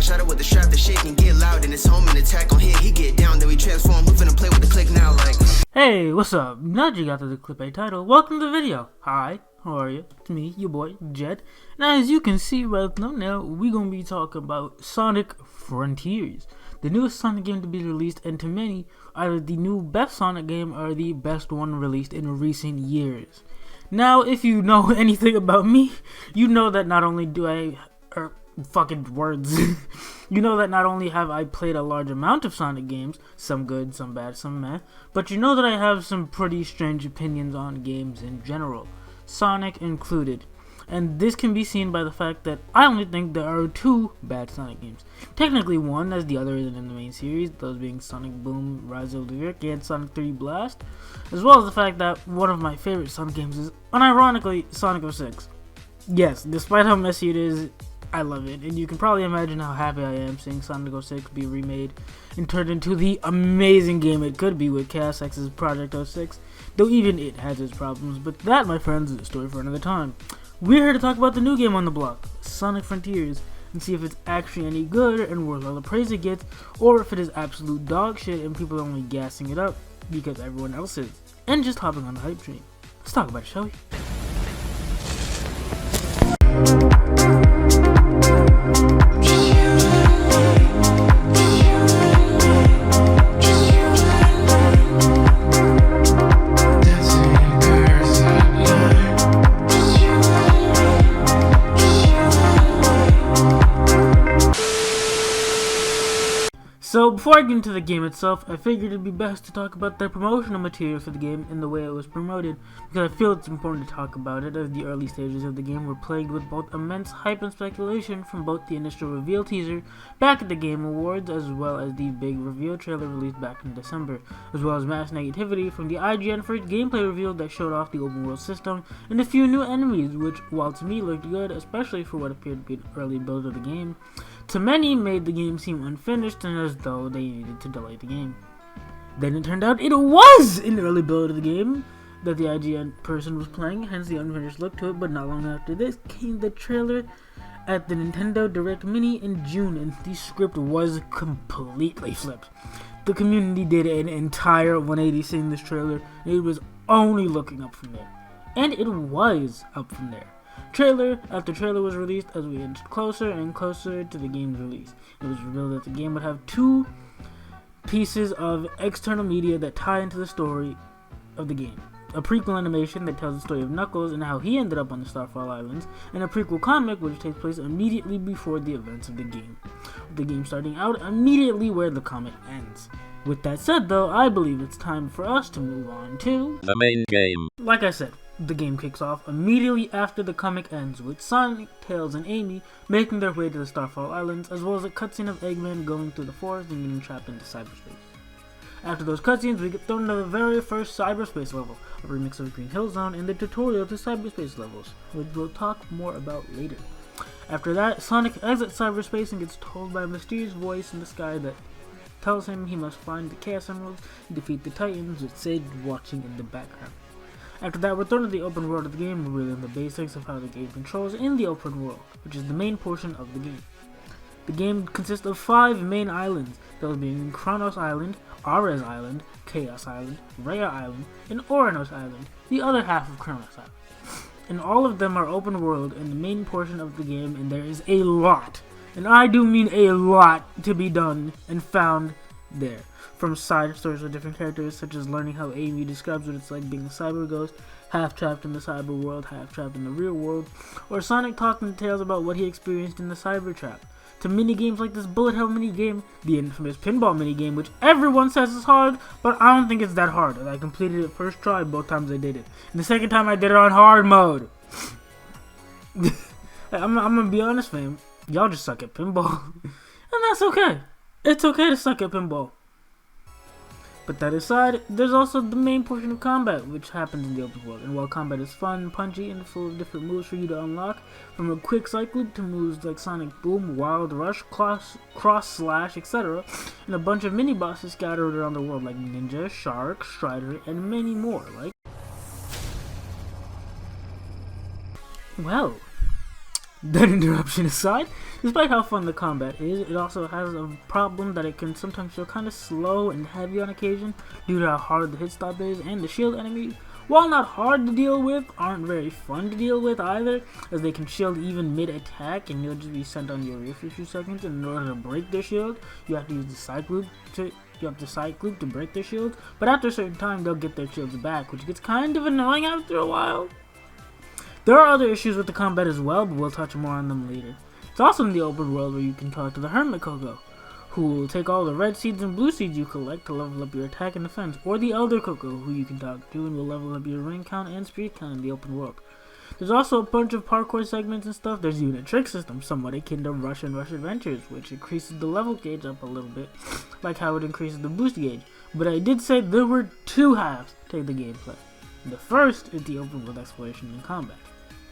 shot it with the strap, the shit can get loud. And it's home and attack on hit, he get down, then we transform. We finna play with the click now like. Hey, what's up? Now that you got to the clip A title, welcome to the video. Hi, how are you? It's me, your boy, Jed. Now as you can see right now, we gonna be talking about Sonic Frontiers. The newest Sonic game to be released, and to many, either the new best Sonic game or the best one released in recent years. Now, if you know anything about me, you know that not only do I... fucking words. You know that not only have I played a large amount of Sonic games, some good, some bad, some meh, but you know that I have some pretty strange opinions on games in general, Sonic included. And this can be seen by the fact that I only think there are 2 bad Sonic games. Technically one, as the other isn't in the main series, those being Sonic Boom, Rise of the Lyric, and Sonic 3 Blast, as well as the fact that one of my favorite Sonic games is, unironically, Sonic 06. Yes, despite how messy it is, I love it, and you can probably imagine how happy I am seeing Sonic 06 be remade and turned into the amazing game it could be with Chaos X's Project 06, though even it has its problems, but that, my friends, is a story for another time. We're here to talk about the new game on the block, Sonic Frontiers, and see if it's actually any good and worth all the praise it gets, or if it is absolute dog shit and people are only gassing it up because everyone else is, and just hopping on the hype train. Let's talk about it, shall we? So before I get into the game itself, I figured it'd be best to talk about the promotional material for the game and the way it was promoted, because I feel it's important to talk about it, as the early stages of the game were plagued with both immense hype and speculation from both the initial reveal teaser back at the Game Awards, as well as the big reveal trailer released back in December, as well as mass negativity from the IGN first gameplay reveal that showed off the open world system and a few new enemies, which, while to me looked good, especially for what appeared to be an early build of the game, to many made the game seem unfinished and as though they needed to delay the game. Then it turned out it was an early build of the game that the IGN person was playing, hence the unfinished look to it, but not long after this came the trailer at the Nintendo Direct Mini in June, and the script was completely flipped. The community did an entire 180 seeing this trailer, and it was only looking up from there. And it was up from there. Trailer after trailer was released as we inched closer and closer to the game's release. It was revealed that the game would have 2 pieces of external media that tie into the story of the game. A prequel animation that tells the story of Knuckles and how he ended up on the Starfall Islands, and a prequel comic which takes place immediately before the events of the game, with the game starting out immediately where the comic ends. With that said though, I believe it's time for us to move on to the main game. Like I said, the game kicks off immediately after the comic ends, with Sonic, Tails, and Amy making their way to the Starfall Islands, as well as a cutscene of Eggman going through the forest and getting trapped into cyberspace. After those cutscenes, we get thrown into the very first cyberspace level, a remix of Green Hill Zone and the tutorial to cyberspace levels, which we'll talk more about later. After that, Sonic exits cyberspace and gets told by a mysterious voice in the sky that tells him he must find the Chaos Emeralds and defeat the Titans, with Sid watching in the background. After that, we're thrown to the open world of the game, revealing the basics of how the game controls in the open world, which is the main portion of the game. The game consists of 5 main islands, those being Kronos Island, Ares Island, Chaos Island, Rhea Island, and Oranos Island, the other half of Kronos Island. And all of them are open world in the main portion of the game, and there is a lot, and I do mean a lot, to be done and found there. From side stories with different characters, such as learning how Amy describes what it's like being a cyber ghost, half trapped in the cyber world, half trapped in the real world, or Sonic talking to Tails about what he experienced in the cyber trap, to mini-games like this bullet hell mini-game, the infamous pinball mini-game, which everyone says is hard, but I don't think it's that hard, and I completed it first try both times I did it, and the second time I did it on hard mode. I'm gonna be honest, fam, y'all just suck at pinball, and that's okay. It's okay to suck at pinball. But that aside, there's also the main portion of combat, which happens in the open world. And while combat is fun, punchy, and full of different moves for you to unlock, from a quick cycle loop to moves like Sonic Boom, Wild Rush, Cross Slash, etc., and a bunch of mini-bosses scattered around the world like Ninja, Shark, Strider, and many more. Well, That interruption aside, despite how fun the combat is, it also has a problem that it can sometimes feel kind of slow and heavy on occasion due to how hard the hit stop is, and the shield enemies, while not hard to deal with, aren't very fun to deal with either, as they can shield even mid-attack and you'll just be sent on your rear for a few seconds, and in order to break their shield, you have to use the side loop to break their shield, but after a certain time they'll get their shields back, which gets kind of annoying after a while. There are other issues with the combat as well, but we'll touch more on them later. It's also in the open world where you can talk to the Hermit Coco, who will take all the red seeds and blue seeds you collect to level up your attack and defense, or the Elder Coco, who you can talk to and will level up your ring count and speed count in the open world. There's also a bunch of parkour segments and stuff. There's even a trick system, somewhat akin to Rush and Rush Adventures, which increases the level gauge up a little bit, like how it increases the boost gauge. But I did say there were two halves to the gameplay. The first is the open world exploration and combat.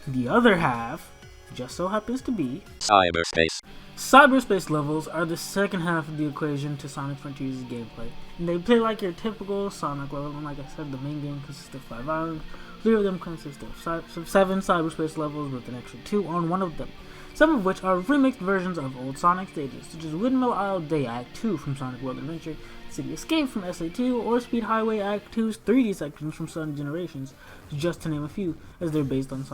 The other half just so happens to be Cyberspace. Cyberspace levels are the second half of the equation to Sonic Frontiers' gameplay. And they play like your typical Sonic level, and like I said, the main game consists of 5 islands. 3 of them consist of 7 cyberspace levels with an extra 2 on one of them, some of which are remixed versions of old Sonic stages, such as Windmill Isle Day Act 2 from Sonic World Adventure, City Escape from SA2, or Speed Highway Act 2's 3D sections from Sonic Generations, just to name a few, as they're based on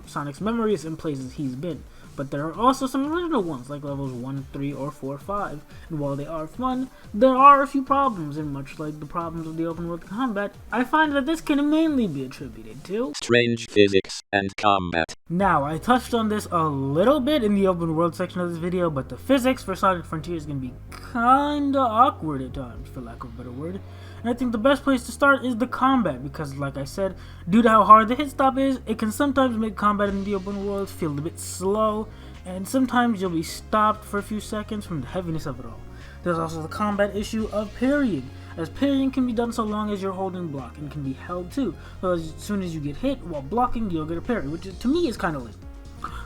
Sonic's memories and places he's been. But there are also some original ones, like levels 1, 3, or 4, 5, and while they are fun, there are a few problems, and much like the problems of the open world combat, I find that this can mainly be attributed to strange physics and combat. Now, I touched on this a little bit in the open world section of this video, but the physics for Sonic Frontiers can be kinda awkward at times, for lack of a better word. And I think the best place to start is the combat, because like I said, due to how hard the hit stop is, it can sometimes make combat in the open world feel a bit slow, and sometimes you'll be stopped for a few seconds from the heaviness of it all. There's also the combat issue of parrying, as parrying can be done so long as you're holding block, and can be held too, so as soon as you get hit while blocking, you'll get a parry, which to me is kinda lame.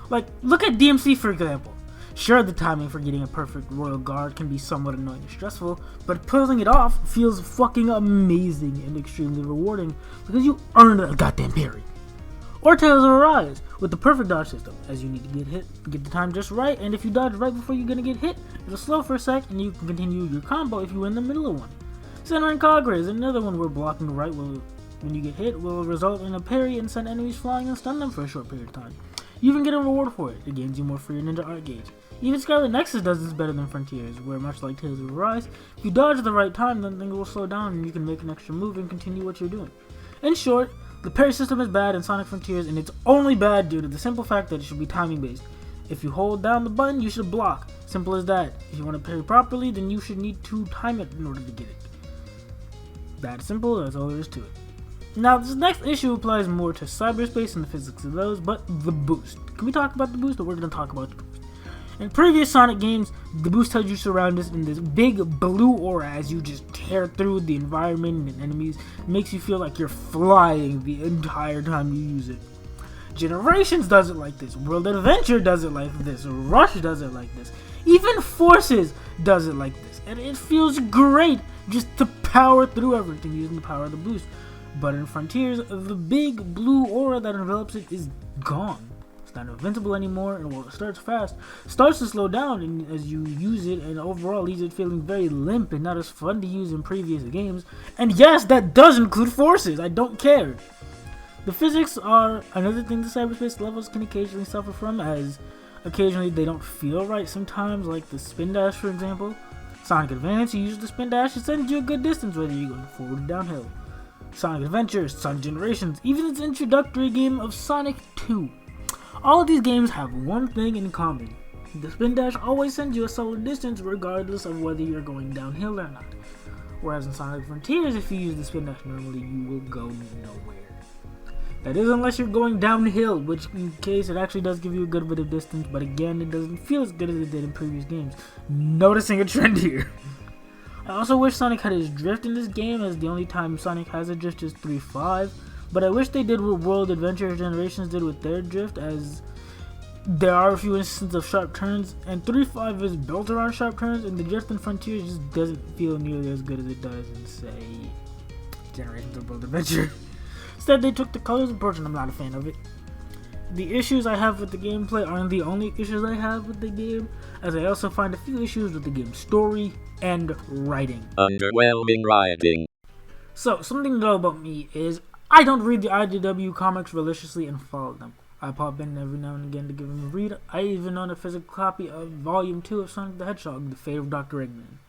Like, look at DMC for example. Sure, the timing for getting a perfect royal guard can be somewhat annoying and stressful, but pulling it off feels fucking amazing and extremely rewarding because you earned a goddamn parry. Or Tales of Arise, with the perfect dodge system, as you need to get hit, get the time just right, and if you dodge right before you're gonna get hit, it'll slow for a sec and you can continue your combo if you're in the middle of one. Center and Kagura is another one where blocking right when you get hit will result in a parry and send enemies flying and stun them for a short period of time. You even get a reward for it. It gains you more for your ninja art gauge. Even Scarlet Nexus does this better than Frontiers, where much like Tales of Arise, if you dodge at the right time, then things will slow down and you can make an extra move and continue what you're doing. In short, the parry system is bad in Sonic Frontiers, and it's only bad due to the simple fact that it should be timing based. If you hold down the button, you should block. Simple as that. If you want to parry properly, then you should need to time it in order to get it. That simple, that's all there is to it. Now, this next issue applies more to cyberspace and the physics of those, but the boost. Can we talk about the boost, or we're going to talk about the boost? In previous Sonic games, the boost tells you surround us in this big blue aura as you just tear through the environment and enemies. It makes you feel like you're flying the entire time you use it. Generations does it like this, World Adventure does it like this, Rush does it like this, even Forces does it like this, and it feels great just to power through everything using the power of the boost. But in Frontiers, the big blue aura that envelops it is gone. It's not invincible anymore, and while it starts fast, starts to slow down and as you use it, and overall leaves it feeling very limp and not as fun to use in previous games. And yes, that does include Forces, I don't care. The physics are another thing the cyberspace levels can occasionally suffer from, as occasionally they don't feel right sometimes, like the spin dash for example. Sonic Advance, you use the spin dash, it sends you a good distance whether you're going forward or downhill. Sonic Adventures, Sonic Generations, even its introductory game of Sonic 2. All of these games have one thing in common. The spin dash always sends you a solid distance regardless of whether you're going downhill or not. Whereas in Sonic Frontiers, if you use the spin dash normally, you will go nowhere. That is unless you're going downhill, which in case it actually does give you a good bit of distance, but again, it doesn't feel as good as it did in previous games. Noticing a trend here. I also wish Sonic had his drift in this game, as the only time Sonic has a drift is 3.5, but I wish they did what World Adventure Generations did with their drift, as there are a few instances of sharp turns, and 3.5 is built around sharp turns, and the drift in Frontiers just doesn't feel nearly as good as it does in, say, Generations of World Adventure. Instead, they took the colors approach, and I'm not a fan of it. the issues I have with the gameplay aren't the only issues I have with the game, as I also find a few issues with the game's story and writing. Underwhelming writing. So, something to know about me is I don't read the IDW comics religiously and follow them. I pop in every now and again to give them a read. I even own a physical copy of Volume 2 of Sonic the Hedgehog, The Fate of Dr. Eggman.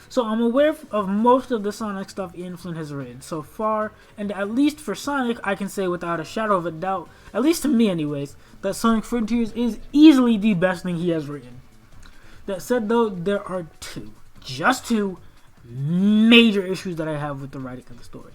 So I'm aware of most of the Sonic stuff Ian Flynn has written so far, and at least for Sonic, I can say without a shadow of a doubt, at least to me anyways, that Sonic Frontiers is easily the best thing he has written. That said though, there are just two, major issues that I have with the writing of the story.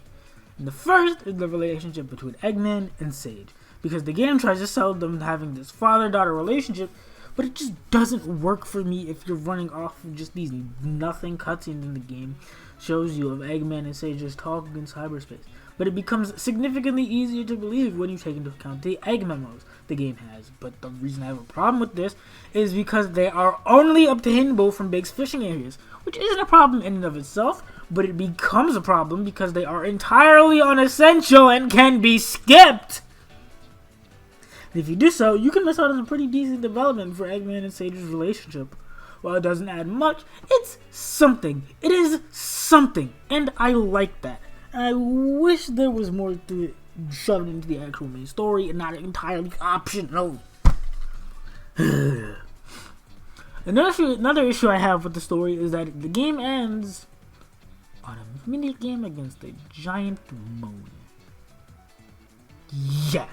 And the first is the relationship between Eggman and Sage, because the game tries to sell them having this father-daughter relationship, but it just doesn't work for me if you're running off of just these nothing cutscenes in the game shows you of Eggman and Sage just talking in cyberspace. But it becomes significantly easier to believe when you take into account the egg memos the game has. But the reason I have a problem with this is because they are only obtainable from Big's fishing areas, which isn't a problem in and of itself, but it becomes a problem because they are entirely unessential and can be skipped. And if you do so, you can miss out on some pretty decent development for Eggman and Sage's relationship. While it doesn't add much, it's something. It is something, and I like that. And I wish there was more to it shoved into the actual main story and not entirely optional. Another issue I have with the story is that the game ends on a mini game against a giant moon. Yeah.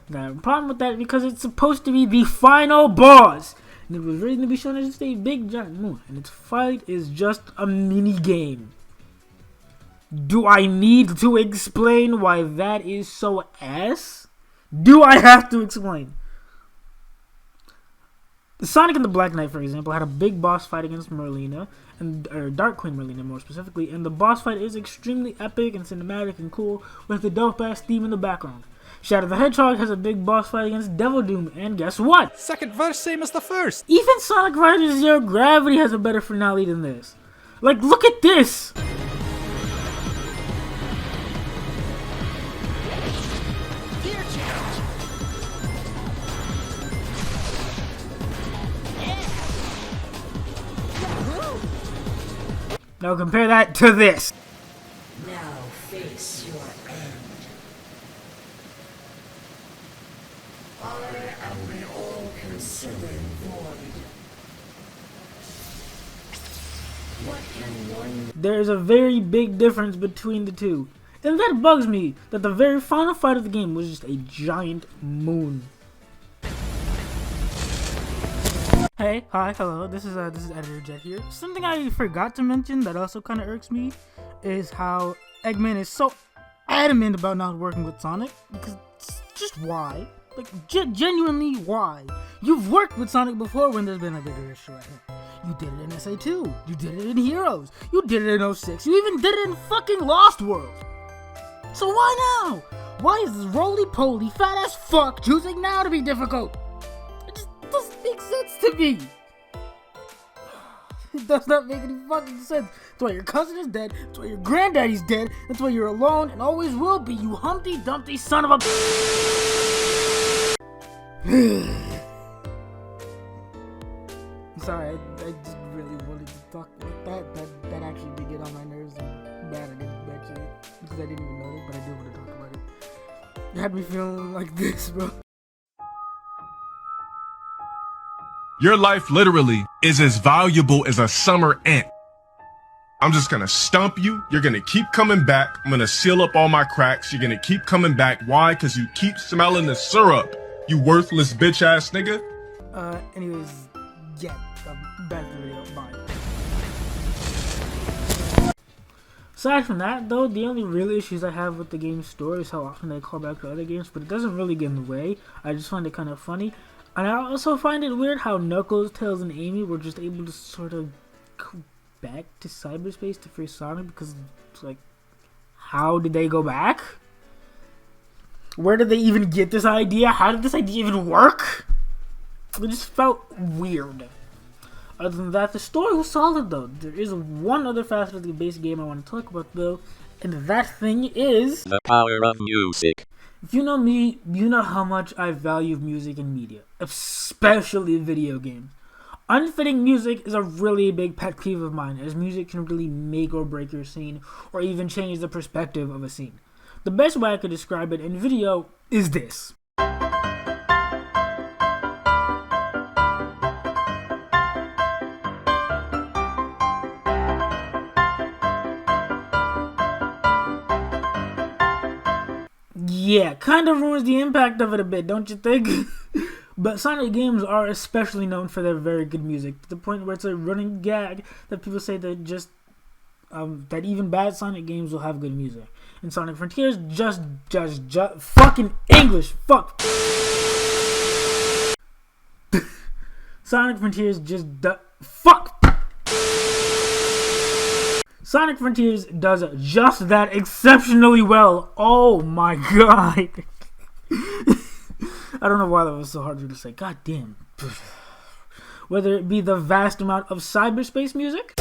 Now, the problem with that is because it's supposed to be the final boss. And it was written to be shown as just a big giant moon. And its fight is just a mini game. Do I need to explain why that is so ass? Do I have to explain? Sonic and the Black Knight, for example, had a big boss fight against Merlina, or Dark Queen Merlina more specifically, and the boss fight is extremely epic and cinematic and cool with the dope-ass theme in the background. Shadow the Hedgehog has a big boss fight against Devil Doom, and guess what? Second verse, same as the first. Even Sonic Riders Zero Gravity has a better finale than this. Like, look at this! Now compare that to this. Now face your end. I am the all-consuming void. What can one... There's a very big difference between the two. And that bugs me, that the very final fight of the game was just a giant moon. Hey, hi, hello, this is Editor Jet here. Something I forgot to mention that also kind of irks me is how Eggman is so adamant about not working with Sonic, because just why? Like, genuinely why? You've worked with Sonic before when there's been a bigger issue at him. You did it in SA2, you did it in Heroes, you did it in 06, you even did it in fucking Lost World. So why now? Why is this roly-poly fat-ass fuck choosing now to be difficult? Doesn't make sense to me. It does not make any fucking sense. That's why your cousin is dead. That's why your granddaddy's dead. That's why you're alone and always will be, you Humpty Dumpty son of a... I'm sorry, I just really wanted to talk like that. That actually did get on my nerves and bad actually. Because I didn't even know it, but I did want to talk about it. It had me feeling like this, bro. Your life literally is as valuable as a summer ant. I'm just gonna stump you. You're gonna keep coming back. I'm gonna seal up all my cracks. You're gonna keep coming back. Why? Because you keep smelling the syrup, you worthless bitch ass nigga. Anyways, yeah, back to the video. Bye. Aside from that, though, the only real issues I have with the game's story is how often they call back to other games, but it doesn't really get in the way. I just find it kind of funny. And I also find it weird how Knuckles, Tails, and Amy were just able to sort of go back to cyberspace to free Sonic because it's like, how did they go back? Where did they even get this idea? How did this idea even work? It just felt weird. Other than that, the story was solid though. There is one other facet of the base game I want to talk about though, and that thing is The power of music. If you know me, you know how much I value music and media, especially video games. Unfitting music is a really big pet peeve of mine, as music can really make or break your scene, or even change the perspective of a scene. The best way I could describe it in video is this. Yeah, kind of ruins the impact of it a bit, don't you think? But Sonic games are especially known for their very good music, to the point where it's a running gag that people say that that even bad Sonic games will have good music. And Sonic Frontiers just fucking English, fuck. Sonic Frontiers fuck. Sonic Frontiers does just that exceptionally well. Oh my god. I don't know why that was so hard for me to say. God damn. Whether it be the vast amount of cyberspace music,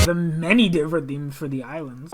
the many different themes for the islands.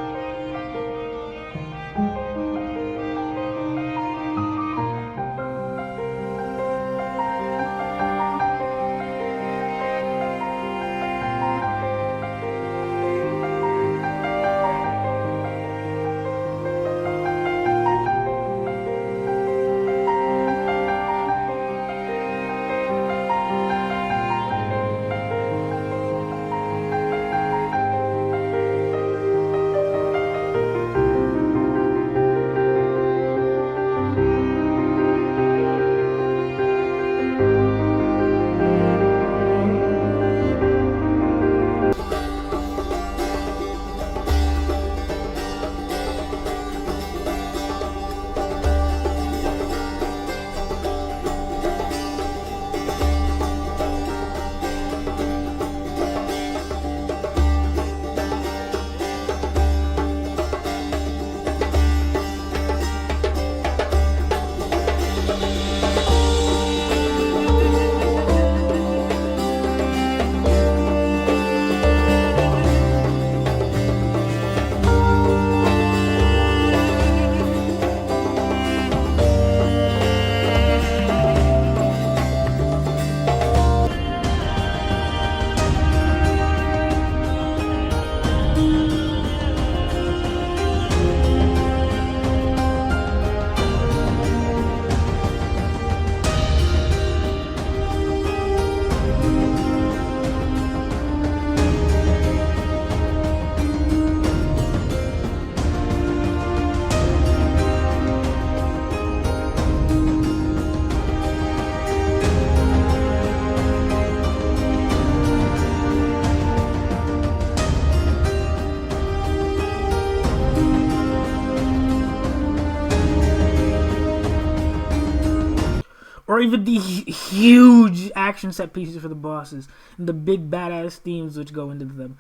or even the huge action set pieces for the bosses, and the big badass themes which go into them.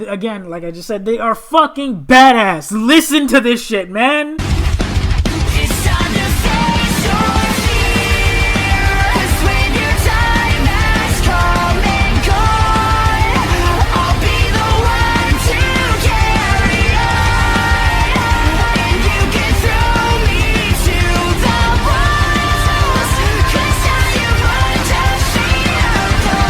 Again, like I just said, they are fucking badass. Listen to this shit, man. It's time to face your fears when your time has come and gone. I'll be the one to carry on, and you can throw me to the wolves, 'cause now you're undefeatable.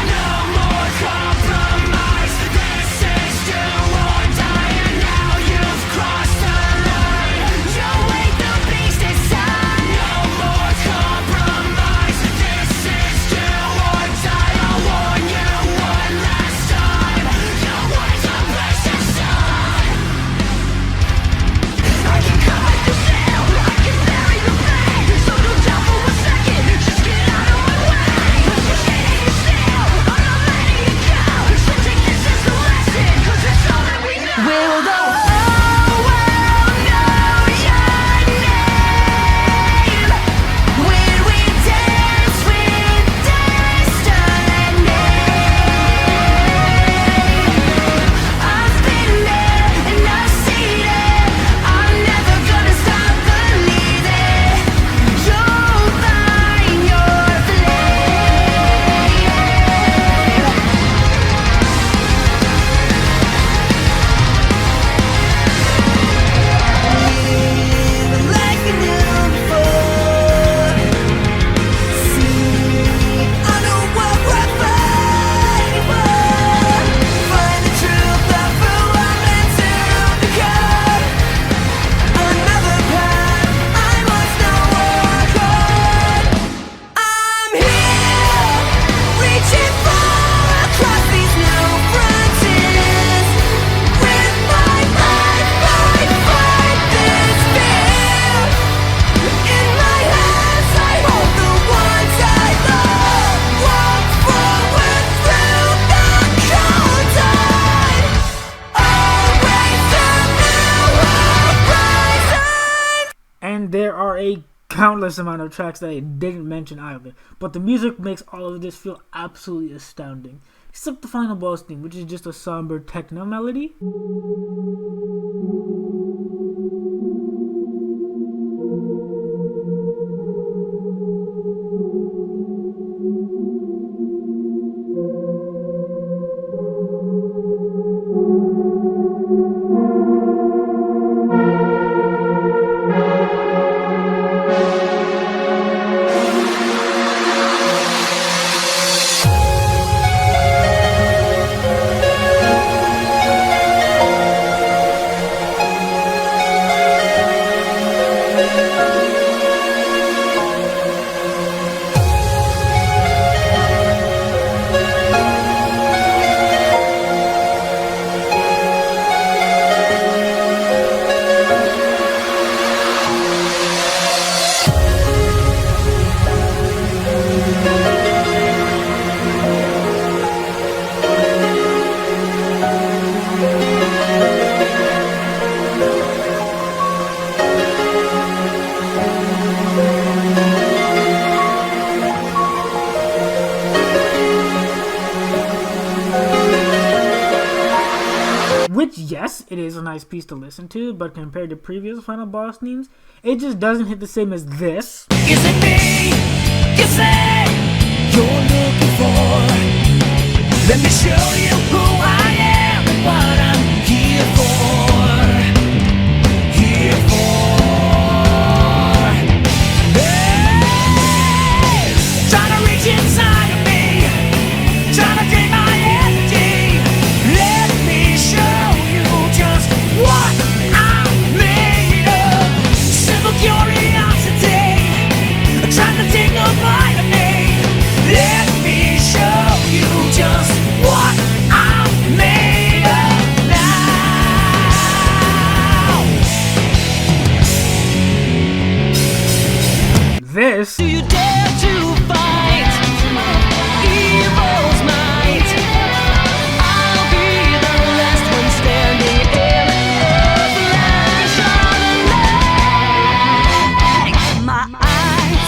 No more compromise. This is do or die, and now you've crossed the line. You wake the beast inside. No more compromise. This is do or die. I'll warn you one last time. You wake the beast inside. I can cut the veil, I can bury the pain. So don't doubt for a second, just get out of my way. You're getting it still, I'm not letting you go. So take this as a lesson, 'cause it's all that we know. Will the whole world know your name when we dance with destiny? I've been there and I've seen it. I'm never gonna stop believing. You'll find your flame. Like you knew before. See, I know what we're fighting for. Find the truth of who I'm meant to become. Another path I must now walk on. I'm here, reaching far across these new frontiers. With my life, fight this fear. In my hands, I hold the ones I love. Walk forward through the cold tide. Always the new horizon. And there are a countless amount of tracks that I didn't mention either, but the music makes all of this feel absolutely astounding. Except the final boss theme, which is just a somber techno melody. Which, yes, it is a nice piece to listen to, but compared to previous final boss themes, it just doesn't hit the same as this. Is it me you say you're looking for? Let me show you who I am and what I'm here for. Here for. Hey! Trying to reach inside of me, trying to drain my energy. Let me show you just what I'm made of. Simple curiosity, trying to take a bite of me. Let me show you just what I'm made of now. This Do you dare to fight evil's might? I'll be the last one standing in a flash of light. My eyes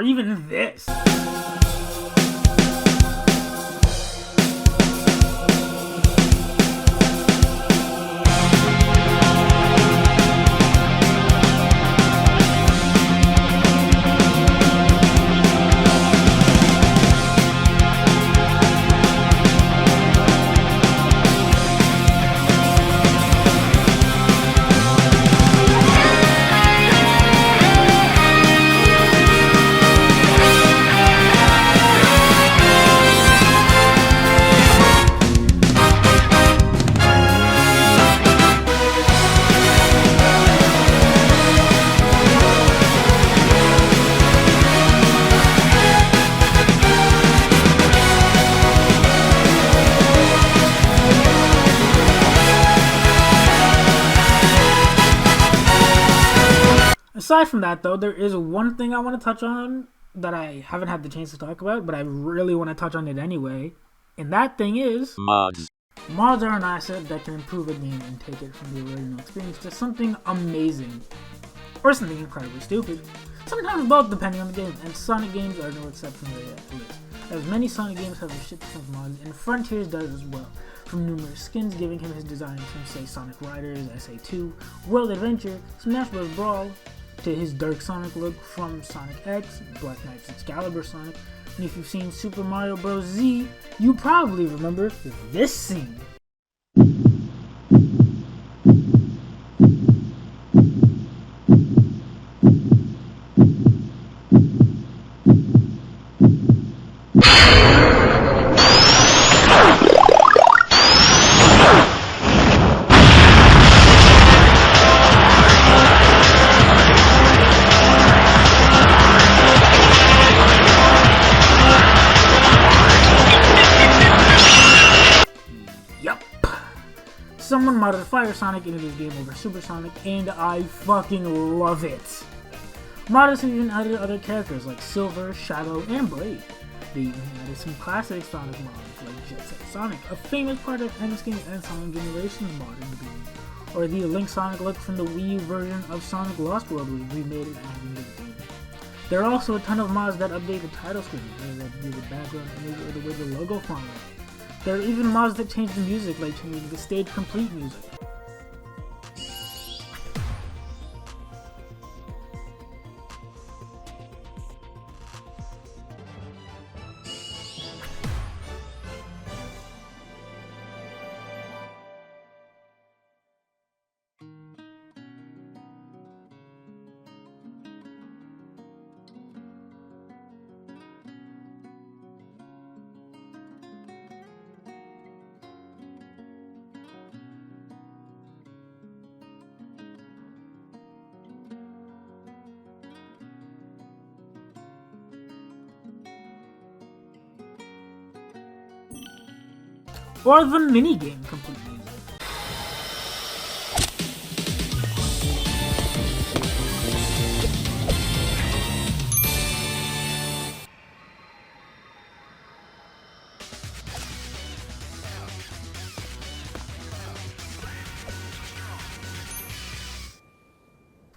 even this. Aside from that, though, there is one thing I want to touch on that I haven't had the chance to talk about, but I really want to touch on it anyway. And that thing is... Mods. Mods are an asset that can improve a game and take it from the original experience to something amazing. Or something incredibly stupid. Sometimes both, depending on the game, and Sonic games are no exception to the list, as many Sonic games have a shit ton of mods, and Frontiers does as well, from numerous skins giving him his designs from, say, Sonic Riders, SA2, World Adventure, Smash Bros. Brawl, to his Dark Sonic look from Sonic X, Black Knight's Excalibur Sonic, and if you've seen Super Mario Bros. Z, you probably remember this scene. Someone modded Fire Sonic into this game over Super Sonic, and I fucking love it. Modders have even added other characters like Silver, Shadow, and Blade. They even added some classic Sonic mods like Jet Set Sonic, a famous part of NX Games and Sonic Generations mod in the game, or the Link Sonic look from the Wii U version of Sonic Lost World was remade and added into the game. There are also a ton of mods that update the title screen, whether that be the background image or the way the logo font looks. There are even mods that change the music, like changing the stage complete music. Or the minigame complete music.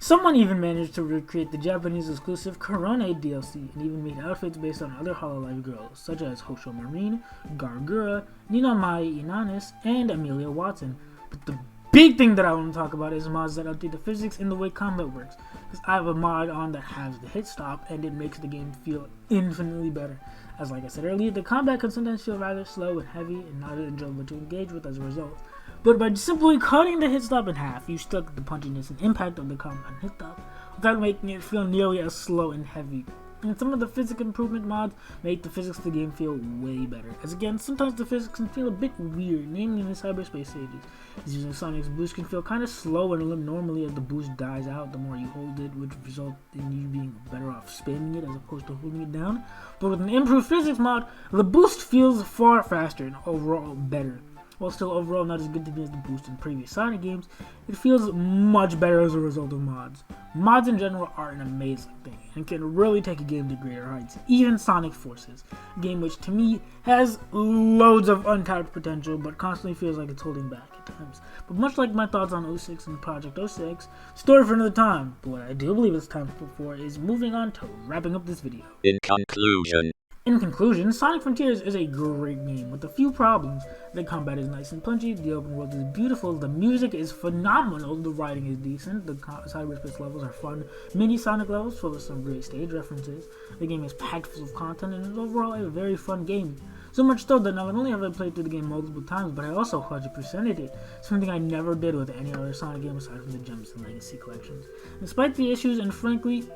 Someone even managed to recreate the Japanese exclusive Corona DLC and even made outfits based on other Hololive girls, such as Hosho Marine, Gargura, Nina Mai Inanis, and Amelia Watson. But the big thing that I want to talk about is mods that update the physics and the way combat works, because I have a mod on that has the hit stop and it makes the game feel infinitely better. As like I said earlier, the combat can sometimes feel rather slow and heavy and not enjoyable to engage with as a result. But by simply cutting the hit stop in half, you still get the punchiness and impact of the combat and hit stop without making it feel nearly as slow and heavy. And some of the physics improvement mods make the physics of the game feel way better. As again, sometimes the physics can feel a bit weird, namely in the Cyberspace stages. As using Sonic's boost can feel kind of slow and normally as the boost dies out the more you hold it, which results in you being better off spamming it as opposed to holding it down. But with an improved physics mod, the boost feels far faster and overall better. While still overall not as good to me as the boost in previous Sonic games, it feels much better as a result of mods. Mods in general are an amazing thing and can really take a game to greater heights, even Sonic Forces, a game which to me has loads of untapped potential but constantly feels like it's holding back. It times. But much like my thoughts on 06 and Project 06, story for another time. But what I do believe it's time for is moving on to wrapping up this video. In conclusion, Sonic Frontiers is a great game with a few problems. The combat is nice and punchy, the open world is beautiful, the music is phenomenal, the writing is decent, the cyberspace levels are fun, mini Sonic levels full of some great stage references. The game is packed full of content and is overall a very fun game. So much so that not only have I played through the game multiple times, but I also 100%ed it, something I never did with any other Sonic game aside from the Gems and Legacy collections. Despite the issues, and frankly,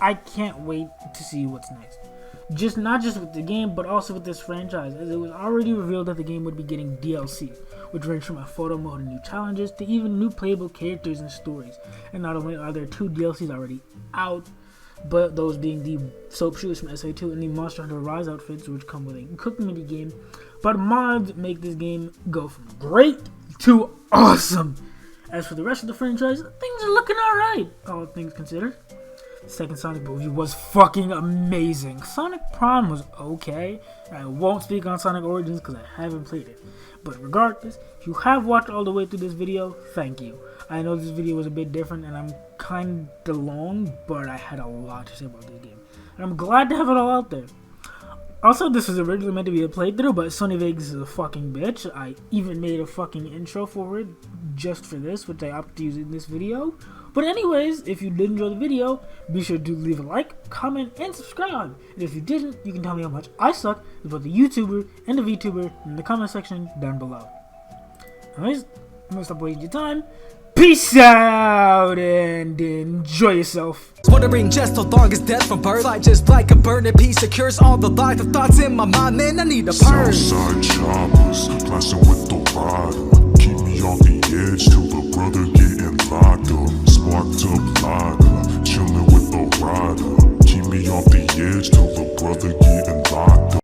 I can't wait to see what's next. Not just with the game, but also with this franchise, as it was already revealed that the game would be getting DLC, which ranged from a photo mode and new challenges to even new playable characters and stories. And not only are there 2 DLCs already out, but those being the soap shoes from SA2 and the Monster Hunter Rise outfits, which come with a cooking mini game. But mods make this game go from great to awesome. As for the rest of the franchise, things are looking alright, all things considered. The second Sonic movie was fucking amazing. Sonic Prime was okay. I won't speak on Sonic Origins because I haven't played it. But regardless, if you have watched all the way through this video, thank you. I know this video was a bit different and I'm kinda long, but I had a lot to say about this game. And I'm glad to have it all out there. Also, this was originally meant to be a playthrough, but Sony Vegas is a fucking bitch. I even made a fucking intro for it just for this, which I opted to use in this video. But anyways, if you did enjoy the video, be sure to leave a like, comment, and subscribe. And if you didn't, you can tell me how much I suck as both a YouTuber and a VTuber in the comment section down below. Anyways, I'm gonna stop wasting your time. Peace out and enjoy yourself. Wondering just how long is death from birth? Fly just like a burning piece of cures all the life of thoughts in my mind. Man, I need a purge. Southside choppers, blasting with the rider. Keep me off the edge till the brother getting locked up. Sparked up lighter, chilling with the rider. Keep me off the edge till the brother getting locked up.